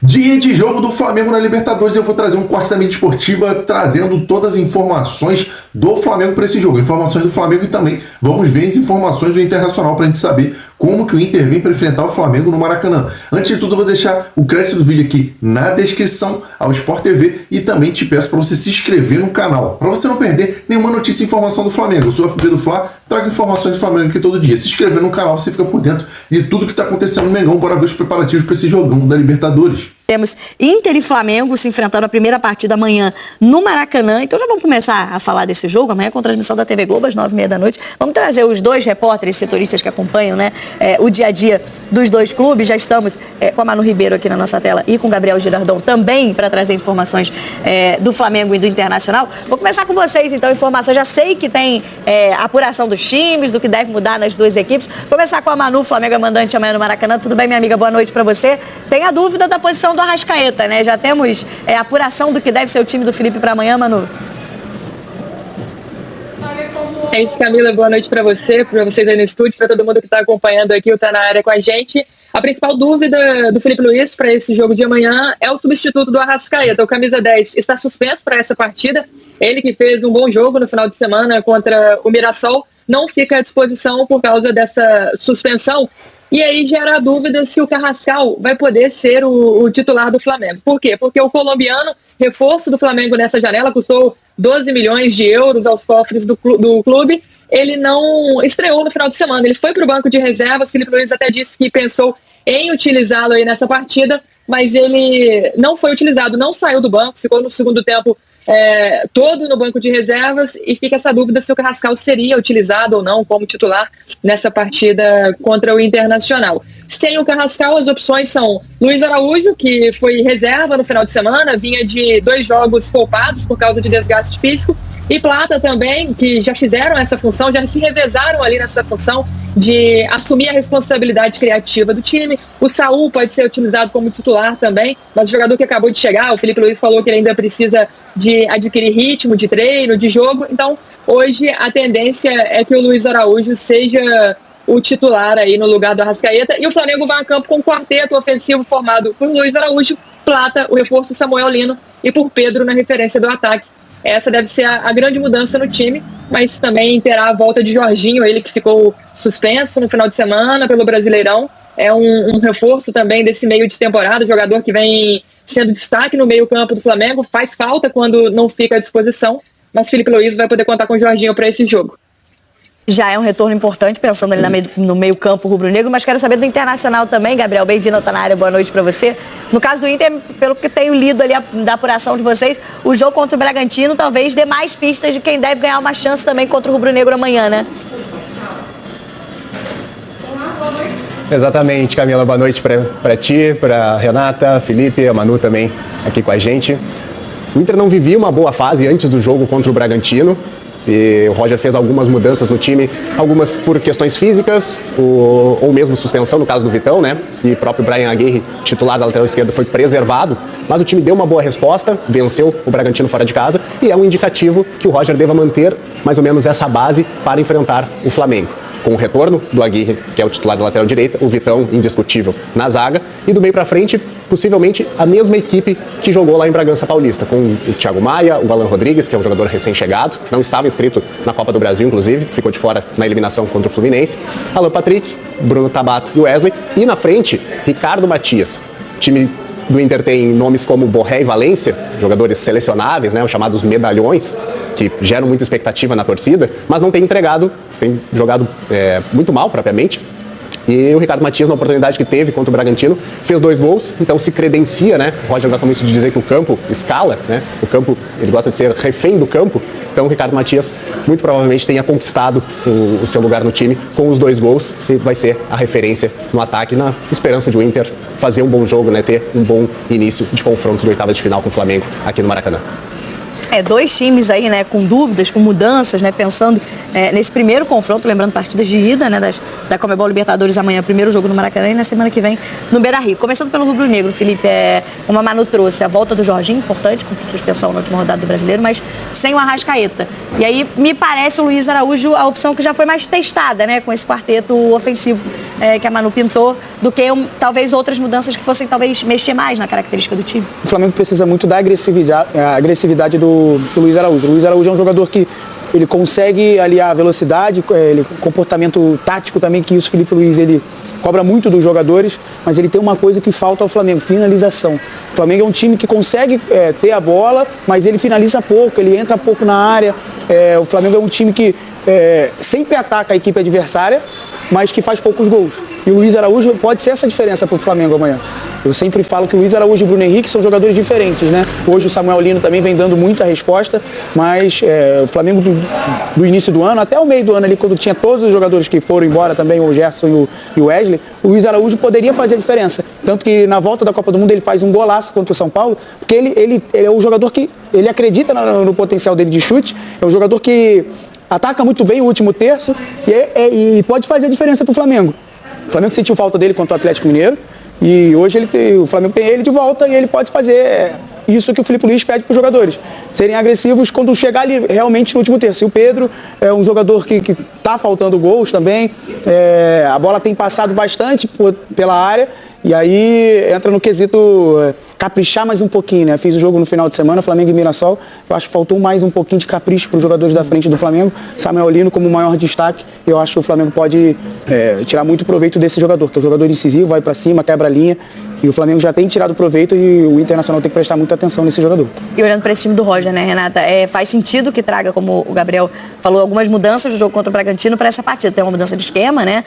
Dia de jogo do Flamengo na Libertadores, eu vou trazer um corte da mídia esportiva trazendo todas as informações do Flamengo para esse jogo, informações do Flamengo e também vamos ver as informações do Internacional para a gente saber como que o Inter vem para enfrentar o Flamengo no Maracanã. Antes de tudo, eu vou deixar o crédito do vídeo aqui na descrição ao Sport TV e também te peço para você se inscrever no canal, para você não perder nenhuma notícia e informação do Flamengo. Eu sou o FB do Fla, trago informações do Flamengo aqui todo dia. Se inscrever no canal, você fica por dentro de tudo que está acontecendo no Mengão. Bora ver os preparativos para esse jogão da Libertadores. Temos Inter e Flamengo se enfrentando a primeira partida amanhã no Maracanã. Então já vamos começar a falar desse jogo. Amanhã com transmissão da TV Globo às 9h30 da noite. Vamos trazer os dois repórteres setoristas que acompanham, né, o dia a dia dos dois clubes. Já estamos com a Manu Ribeiro aqui na nossa tela e com o Gabriel Girardon também para trazer informações do Flamengo e do Internacional. Vou começar com vocês então, informação. Já sei que tem apuração dos times, do que deve mudar nas duas equipes. Começar com a Manu, Flamengo é mandante amanhã no Maracanã. Tudo bem, minha amiga? Boa noite para você. Tem a dúvida da posição do Arrascaeta, né? Já temos apuração do que deve ser o time do Felipe para amanhã, Manu? É isso, Camila. Boa noite para vocês aí no estúdio, para todo mundo que está acompanhando aqui ou está na área com a gente. A principal dúvida do Felipe Luiz para esse jogo de amanhã é o substituto do Arrascaeta. O camisa 10 está suspenso para essa partida. Ele que fez um bom jogo no final de semana contra o Mirassol não fica à disposição por causa dessa suspensão. E aí gera a dúvida se o Carrascal vai poder ser o titular do Flamengo. Por quê? Porque o colombiano, reforço do Flamengo nessa janela, custou 12 milhões de euros aos cofres do clube. Ele não estreou no final de semana. Ele foi para o banco de reservas. Felipe Luiz até disse que pensou em utilizá-lo aí nessa partida, mas ele não foi utilizado, não saiu do banco, ficou no segundo tempo todo no banco de reservas e fica essa dúvida se o Carrascal seria utilizado ou não como titular nessa partida contra o Internacional. Sem o Carrascal, as opções são Luiz Araújo, que foi reserva no final de semana, vinha de 2 jogos poupados por causa de desgaste físico, e Plata também, que já fizeram essa função, já se revezaram ali nessa função de assumir a responsabilidade criativa do time. O Saúl pode ser utilizado como titular também, mas o jogador que acabou de chegar, o Felipe Luiz falou que ele ainda precisa de adquirir ritmo de treino, de jogo. Então, hoje a tendência é que o Luiz Araújo seja o titular aí no lugar do Arrascaeta. E o Flamengo vai a campo com um quarteto ofensivo formado por Luiz Araújo, Plata, o reforço Samuel Lino e por Pedro na referência do ataque. Essa deve ser a grande mudança no time, mas também terá a volta de Jorginho, ele que ficou suspenso no final de semana pelo Brasileirão. É um reforço também desse meio de temporada, jogador que vem sendo destaque no meio-campo do Flamengo, faz falta quando não fica à disposição, mas Felipe Luiz vai poder contar com o Jorginho para esse jogo. Já é um retorno importante, pensando ali no meio-campo rubro-negro, mas quero saber do Internacional também. Gabriel, bem-vindo, tá na área, boa noite para você. No caso do Inter, pelo que tenho lido ali da apuração de vocês, o jogo contra o Bragantino talvez dê mais pistas de quem deve ganhar uma chance também contra o rubro-negro amanhã, né? Exatamente, Camila, boa noite para ti, para Renata, Felipe, a Manu também aqui com a gente. O Inter não vivia uma boa fase antes do jogo contra o Bragantino. E o Roger fez algumas mudanças no time, algumas por questões físicas, ou mesmo suspensão, no caso do Vitão, né? E o próprio Bryan Aguirre, titular da lateral esquerda, foi preservado. Mas o time deu uma boa resposta, venceu o Bragantino fora de casa, e é um indicativo que o Roger deva manter mais ou menos essa base para enfrentar o Flamengo. Com o retorno do Aguirre, que é o titular da lateral direita, o Vitão, indiscutível, na zaga, e do meio para frente, possivelmente a mesma equipe que jogou lá em Bragança Paulista, com o Thiago Maia, o Alan Rodrigues, que é um jogador recém-chegado, não estava inscrito na Copa do Brasil, inclusive, ficou de fora na eliminação contra o Fluminense, Alan Patrick, Bruno Tabata e Wesley, e na frente, Ricardo Matias. O time do Inter tem nomes como Borré e Valência, jogadores selecionáveis, né, os chamados medalhões, que geram muita expectativa na torcida, mas não tem entregado, tem jogado muito mal propriamente. E o Ricardo Matias, na oportunidade que teve contra o Bragantino, fez 2 gols, então se credencia, né? O Roger gosta muito de dizer que o campo escala, né? O campo, ele gosta de ser refém do campo, então o Ricardo Matias muito provavelmente tenha conquistado o seu lugar no time com os 2 gols e vai ser a referência no ataque, na esperança de o Inter fazer um bom jogo, né? Ter um bom início de confronto de oitava de final com o Flamengo aqui no Maracanã. Dois times aí, né, com dúvidas, com mudanças, né, pensando nesse primeiro confronto, lembrando partidas de ida, né, da Conmebol Libertadores amanhã, primeiro jogo no Maracanã e na semana que vem no Beira-Rio. Começando pelo rubro-negro, Felipe, como a Manu trouxe, a volta do Jorginho, importante, com suspensão na última rodada do Brasileiro, mas sem o Arrascaeta. E aí, me parece o Luiz Araújo a opção que já foi mais testada, né, com esse quarteto ofensivo que a Manu pintou, do que talvez outras mudanças que fossem talvez mexer mais na característica do time. O Flamengo precisa muito da agressividade do Luiz Araújo. O Luiz Araújo é um jogador que ele consegue aliar a velocidade, comportamento tático também, que isso o Filipe Luiz ele cobra muito dos jogadores, mas ele tem uma coisa que falta ao Flamengo, finalização. O Flamengo é um time que consegue ter a bola, mas ele finaliza pouco, ele entra pouco na área. O Flamengo é um time que sempre ataca a equipe adversária, mas que faz poucos gols. E o Luiz Araújo pode ser essa diferença para o Flamengo amanhã. Eu sempre falo que o Luiz Araújo e o Bruno Henrique são jogadores diferentes, né? Hoje o Samuel Lino também vem dando muita resposta, mas o Flamengo do início do ano, até o meio do ano ali, quando tinha todos os jogadores que foram embora também, o Gerson e o Wesley, o Luiz Araújo poderia fazer a diferença. Tanto que na volta da Copa do Mundo ele faz um golaço contra o São Paulo, porque ele é um jogador que ele acredita no potencial dele de chute, é um jogador que ataca muito bem o último terço e pode fazer a diferença para o Flamengo. O Flamengo sentiu falta dele contra o Atlético Mineiro e hoje o Flamengo tem ele de volta e ele pode fazer isso que o Filipe Luiz pede para os jogadores. Serem agressivos quando chegar ali realmente no último terço. E o Pedro é um jogador que está faltando gols também. A bola tem passado bastante pela área e aí entra no quesito caprichar mais um pouquinho, né? Fiz o jogo no final de semana, Flamengo e Mirassol. Eu acho que faltou mais um pouquinho de capricho para os jogadores da frente do Flamengo. Samuel Lino como maior destaque. Eu acho que o Flamengo pode tirar muito proveito desse jogador, que é um jogador incisivo, vai para cima, quebra a linha. E o Flamengo já tem tirado proveito e o Internacional tem que prestar muita atenção nesse jogador. E olhando para esse time do Roger, né, Renata, faz sentido que traga, como o Gabriel falou, algumas mudanças do jogo contra o Bragantino para essa partida. Tem uma mudança de esquema, né?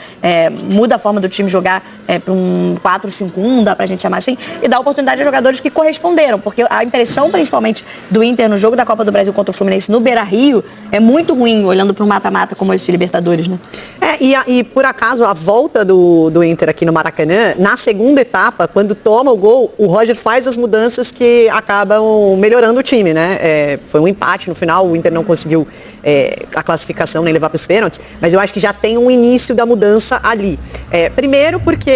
Muda a forma do time jogar para um 4-5-1, dá pra gente chamar assim, e dá oportunidade a jogadores que corresponderam, porque a impressão, principalmente, do Inter no jogo da Copa do Brasil contra o Fluminense no Beira-Rio é muito ruim, olhando para um mata-mata como esse de Libertadores, né? E por acaso, a volta do Inter aqui no Maracanã, na segunda etapa, quando toma o gol, o Roger faz as mudanças que acabam melhorando o time, né? Foi um empate no final, o Inter não conseguiu a classificação nem levar para os pênaltis, mas eu acho que já tem um início da mudança ali. Primeiro porque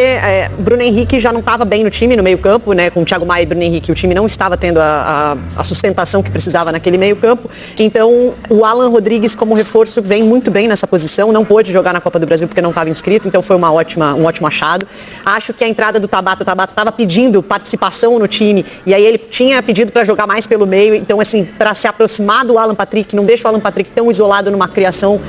Bruno Henrique já não estava bem no time, no meio campo, né? Com o Thiago Maia e Bruno Henrique, o time não estava tendo a sustentação que precisava naquele meio campo, então o Alan Rodrigues como reforço vem muito bem nessa posição, não pôde jogar na Copa do Brasil porque não estava inscrito, então foi um ótimo achado. Acho que a entrada do Tabata estava pedindo participação no time, e aí ele tinha pedido para jogar mais pelo meio, então assim, para se aproximar do Alan Patrick, não deixa o Alan Patrick tão isolado numa criação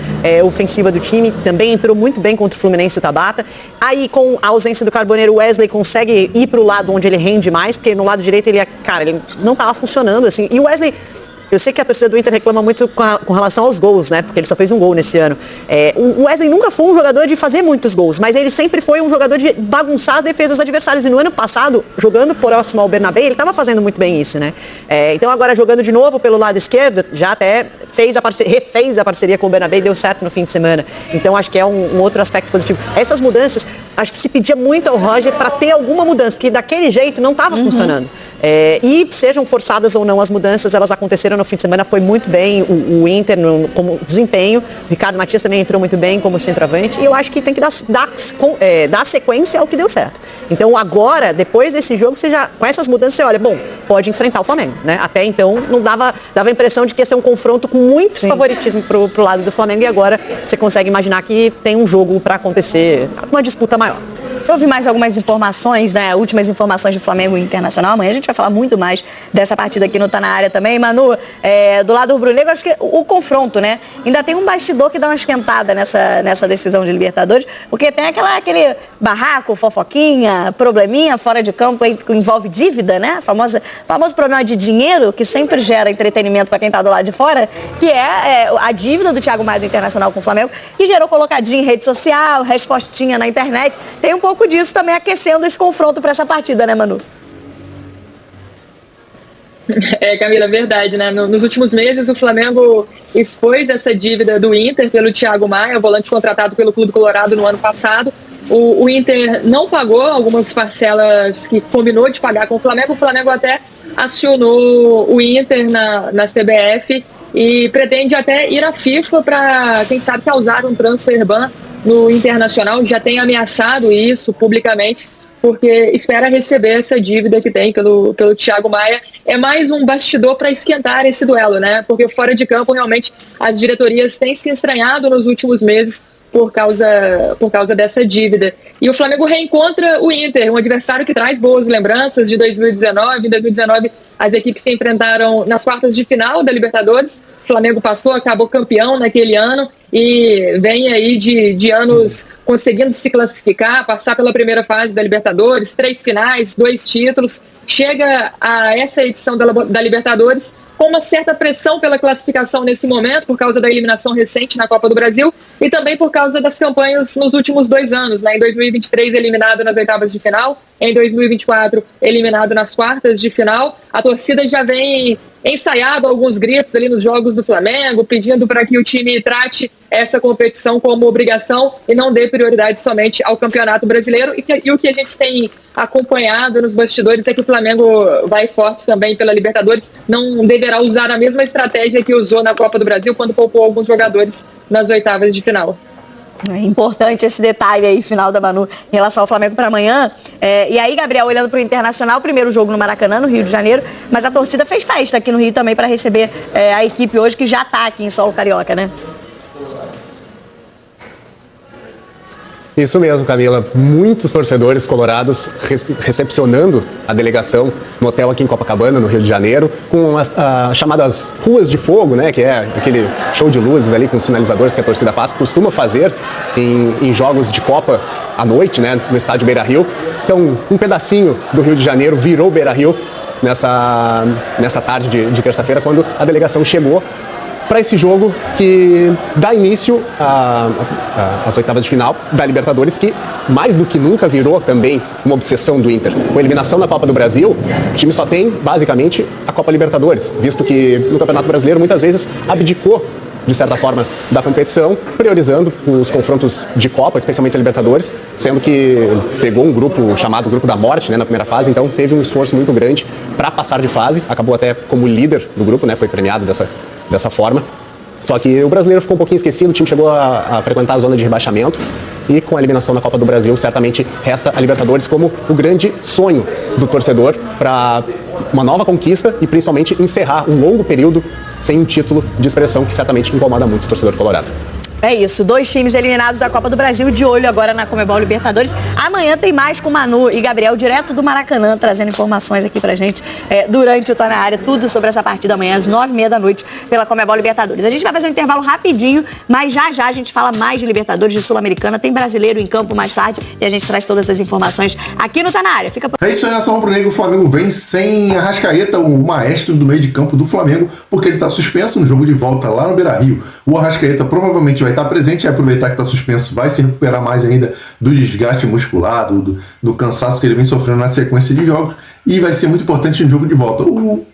ofensiva do time, também entrou muito bem contra o Fluminense o Tabata. Aí com a ausência do Carboneiro, o Wesley consegue ir para o lado onde ele rende mais, porque no lado direito ele não estava funcionando assim, e o Wesley, eu sei que a torcida do Inter reclama muito com relação aos gols, né? Porque ele só fez um gol nesse ano. O Wesley nunca foi um jogador de fazer muitos gols, mas ele sempre foi um jogador de bagunçar as defesas adversárias. E no ano passado, jogando próximo ao Bernabé, ele estava fazendo muito bem isso, né? Então agora jogando de novo pelo lado esquerdo, já até refez a parceria com o Bernabé e deu certo no fim de semana. Então acho que é um outro aspecto positivo. Essas mudanças, acho que se pedia muito ao Roger para ter alguma mudança, porque daquele jeito não estava funcionando. E sejam forçadas ou não as mudanças, elas aconteceram no fim de semana, foi muito bem o Inter como desempenho, o Ricardo Matias também entrou muito bem como centroavante, e eu acho que tem que dar sequência ao que deu certo. Então agora, depois desse jogo, você já, com essas mudanças, você olha, bom, pode enfrentar o Flamengo, né? Até então não dava a impressão de que ia ser um confronto com muito favoritismo pro lado do Flamengo, e agora você consegue imaginar que tem um jogo para acontecer, uma disputa maior. Eu vi mais algumas informações, né? Últimas informações do Flamengo Internacional. Amanhã a gente vai falar muito mais dessa partida aqui no Tá Na Área também. Manu, do lado rubro-negro, acho que o confronto, né? Ainda tem um bastidor que dá uma esquentada nessa decisão de Libertadores, porque tem aquele barraco, fofoquinha, probleminha fora de campo que envolve dívida, né? Famoso problema de dinheiro que sempre gera entretenimento para quem tá do lado de fora, que é a dívida do Thiago Maia do Internacional com o Flamengo, que gerou colocadinha em rede social, respostinha na internet. Tem um pouco disso também aquecendo esse confronto para essa partida, né, Manu? Camila, verdade, né? Nos últimos meses o Flamengo expôs essa dívida do Inter pelo Thiago Maia, volante contratado pelo Clube Colorado no ano passado. O Inter não pagou algumas parcelas que combinou de pagar com o Flamengo até acionou o Inter na CBF e pretende até ir à FIFA para, quem sabe, causar um transfer ban no Internacional. Já tem ameaçado isso publicamente, porque espera receber essa dívida que tem pelo Thiago Maia. É mais um bastidor para esquentar esse duelo, né? Porque fora de campo, realmente, as diretorias têm se estranhado nos últimos meses por causa dessa dívida. E o Flamengo reencontra o Inter, um adversário que traz boas lembranças de 2019. Em 2019, as equipes se enfrentaram nas quartas de final da Libertadores. O Flamengo passou, acabou campeão naquele ano e vem aí de anos conseguindo se classificar, passar pela primeira fase da Libertadores, 3 finais, 2 títulos. Chega a essa edição da Libertadores com uma certa pressão pela classificação nesse momento, por causa da eliminação recente na Copa do Brasil e também por causa das campanhas nos últimos 2 anos, né? Em 2023, eliminado nas oitavas de final, em 2024, eliminado nas quartas de final. A torcida já vem ensaiado alguns gritos ali nos jogos do Flamengo, pedindo para que o time trate essa competição como obrigação e não dê prioridade somente ao Campeonato Brasileiro. E o que a gente tem acompanhado nos bastidores é que o Flamengo vai forte também pela Libertadores, não deverá usar a mesma estratégia que usou na Copa do Brasil quando poupou alguns jogadores nas oitavas de final. É importante esse detalhe aí, final da Manu, em relação ao Flamengo para amanhã. E aí, Gabriel, olhando para o Internacional, primeiro jogo no Maracanã, no Rio de Janeiro, mas a torcida fez festa aqui no Rio também para receber a equipe hoje, que já está aqui em solo carioca, né? Isso mesmo, Camila. Muitos torcedores colorados recepcionando a delegação no hotel aqui em Copacabana, no Rio de Janeiro, com as chamadas ruas de fogo, né, que é aquele show de luzes ali com sinalizadores que a torcida faz, costuma fazer em jogos de Copa à noite, né, no estádio Beira-Rio. Então, um pedacinho do Rio de Janeiro virou Beira-Rio nessa tarde de terça-feira, quando a delegação chegou para esse jogo que dá início às oitavas de final da Libertadores, que mais do que nunca virou também uma obsessão do Inter. Com a eliminação da Copa do Brasil, o time só tem basicamente a Copa Libertadores, visto que no Campeonato Brasileiro muitas vezes abdicou de certa forma da competição, priorizando os confrontos de Copa, especialmente a Libertadores, sendo que pegou um grupo chamado Grupo da Morte, né, na primeira fase, então teve um esforço muito grande para passar de fase, acabou até como líder do grupo, né, foi premiado dessa forma. Só que o brasileiro ficou um pouquinho esquecido, o time chegou a frequentar a zona de rebaixamento e com a eliminação da Copa do Brasil, certamente resta a Libertadores como o grande sonho do torcedor para uma nova conquista e principalmente encerrar um longo período sem um título de expressão que certamente incomoda muito o torcedor colorado. É isso, 2 times eliminados da Copa do Brasil, de olho agora na Conmebol Libertadores. Amanhã tem mais com Manu e Gabriel, direto do Maracanã, trazendo informações aqui pra gente durante o Tá Na Área, tudo sobre essa partida amanhã, às 9h30 da noite, pela Conmebol Libertadores. A gente vai fazer um intervalo rapidinho, mas já a gente fala mais de Libertadores, de Sul-Americana, tem brasileiro em campo mais tarde e a gente traz todas as informações aqui no Tá Na Área. Fica por... É isso aí, nação rubro-negra. O Flamengo vem sem Arrascaeta, o maestro do meio de campo do Flamengo, porque ele está suspenso no jogo de volta lá no Beira-Rio. O Arrascaeta provavelmente vai estar presente, vai aproveitar que está suspenso, vai se recuperar mais ainda do desgaste muscular, do cansaço que ele vem sofrendo na sequência de jogos, e vai ser muito importante no jogo de volta.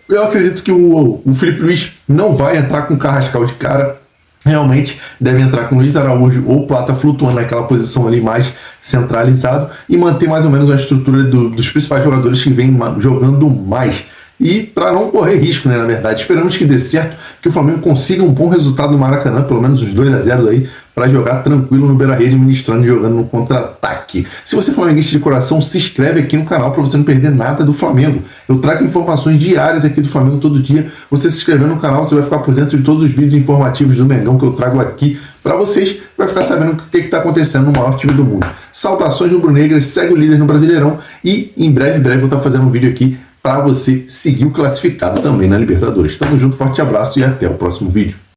Eu acredito que o Filipe Luís não vai entrar com o Carrascal de cara, realmente deve entrar com Luiz Araújo ou Plata flutuando naquela posição ali mais centralizado e manter mais ou menos a estrutura dos principais jogadores que vêm jogando mais. E para não correr risco, né, na verdade, esperamos que dê certo, que o Flamengo consiga um bom resultado no Maracanã, pelo menos uns 2-0 aí, para jogar tranquilo no Beira-Rio, administrando e jogando no contra-ataque. Se você é flamenguista de coração, se inscreve aqui no canal para você não perder nada do Flamengo. Eu trago informações diárias aqui do Flamengo todo dia. Você se inscrevendo no canal, você vai ficar por dentro de todos os vídeos informativos do Mengão que eu trago aqui para vocês, vai ficar sabendo o que está acontecendo no maior time do mundo. Saudações rubro-negras, segue o líder no Brasileirão e em breve vou estar fazendo um vídeo aqui para você seguir o classificado também na Libertadores. Tamo junto, forte abraço e até o próximo vídeo.